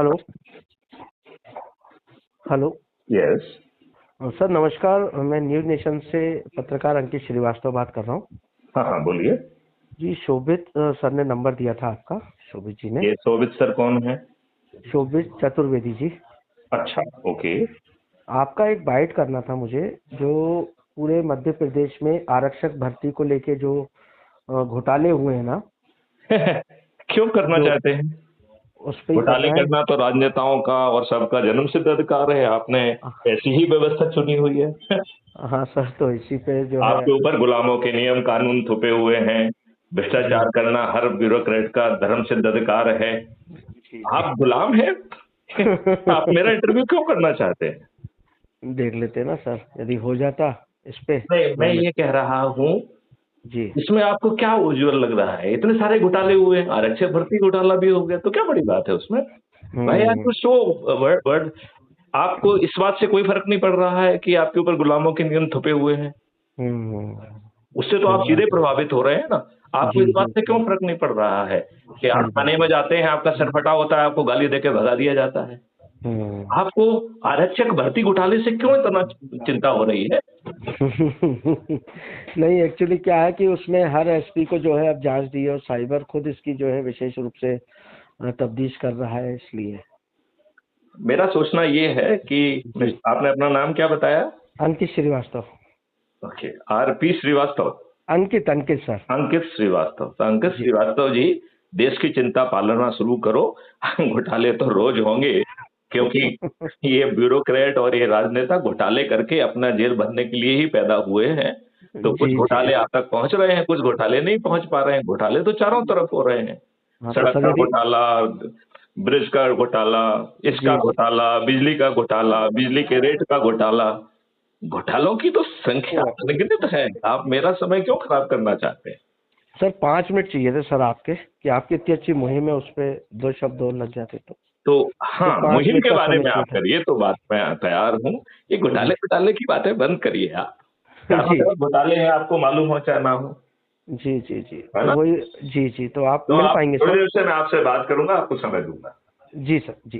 Hello. Hello. Yes. Sir नमस्कार, मैं news nation से पत्रकार अंकित श्रीवास्तव बात कर रहा हूँ। हाँ हाँ, बोलिए। जी, शोभित सर ने नंबर दिया था आपका, शोभित जी ने। ये शोभित सर कौन है? शोभित चतुर्वेदी जी। अच्छा, ओके। आपका एक बाइट करना था मुझे, जो पूरे मध्य प्रदेश में आरक्षक भर्ती को लेके जो घोटाले हुए हैं ना, क्यों करना जो चाहते हैं? उस पे ही घोटाले करना है। करना तो राजनेताओं का और सबका जन्मसिद्ध अधिकार है। आपने ऐसी ही व्यवस्था चुनी हुई है। हाँ सर, तो इसी पे जो है। आपके ऊपर गुलामों के नियम कानून थोपे हुए हैं। जी भ्रष्टाचार करना हर ब्यूरोक्रेट का धर्मसिद्ध अधिकार है। जी आप गुलाम हैं। आप मेरा इंटरव्यू क्यों करना चाहते हैं? देख लेते हैं ना सर, यदि हो जाता इस पे नहीं, तो मैं मैं। ये कह रहा हूँ, जी। इसमें आपको क्या उज्जवल लग रहा है? इतने सारे घोटाले हुए हैं, आरक्षक भर्ती घोटाला भी हो गया, तो क्या बड़ी बात है उसमें? भाई यार, हम्म। कुछ तो वर्ड वर्ड आपको इस बात से कोई फर्क नहीं पड़ रहा है कि आपके ऊपर गुलामों के नियम थोपे हुए हैं। हम्म। उससे तो आप सही सीधे बात है। प्रभावित हो रहे हैं ना। आपको जी इस बात जी से जी। क्यों फर्क नहीं पड़ रहा है कि आप सही थाने बात में है। जाते हैं, आपका सर फटा होता है, आपको गाली देके भगा दिया जाता है। हम्म। आपको आरक्षक भर्ती घोटाले से क्यों इतना चिंता हो रही है? नहीं, एक्चुअली क्या है कि उसमें हर एसपी को जो है अब जांच दी है, और साइबर खुद इसकी जो है विशेष रूप से तफ्तीश कर रहा है, इसलिए। मेरा सोचना ये है कि जी। आपने अपना नाम क्या बताया? Ankit Srivastava. Okay, RP Srivastava. Ankit Ankit sir. Ankit Srivastava. तो अंकित जी। श्रीवास्तव जी, देश की चिंता पालना शुरू करो। घोटाले तो रोज होंगे, क्योंकि ये ब्यूरोक्रेट और ये राजनेता घोटाले करके अपना जेल भरने के लिए ही पैदा हुए हैं। तो कुछ जी जी। घोटाले आप तक पहुंच रहे हैं, कुछ घोटाले नहीं पहुंच पा रहे हैं। घोटाले तो चारों तरफ हो रहे हैं। हाँ तो सड़क सर का यदि। घोटाला, ब्रिज का घोटाला, इसका जी जी। घोटाला, बिजली का घोटाला, बिजली के रेट का घोटाला। घोटालों की तो संख्या अनगिनत है। आप मेरा समय क्यों खराब करना चाहते हैं? सर 5 मिनट चाहिए थे सर आपके, कि आपकी इतनी अच्छी मुहिम है, उस पे दो शब्द और लग जाते तो तो हाँ, पाँच मुहिम मिनट के का बारे समय में आप चाहिए था। करिए, तो बात मैं तैयार हूँ। ये जी। घोटाले घोटाले की बातें बंद करिए आप। चारों जी तरफ घोटाले हैं, आपको मालूम हो चाहे ना हो। जी जी। जी है तो ना? वही। जी जी, तो आप तो मिल आप पाएंगे थोड़ी सर? देर से मैं आपसे बात करूंगा, आपको समय दूंगा। जी सर जी।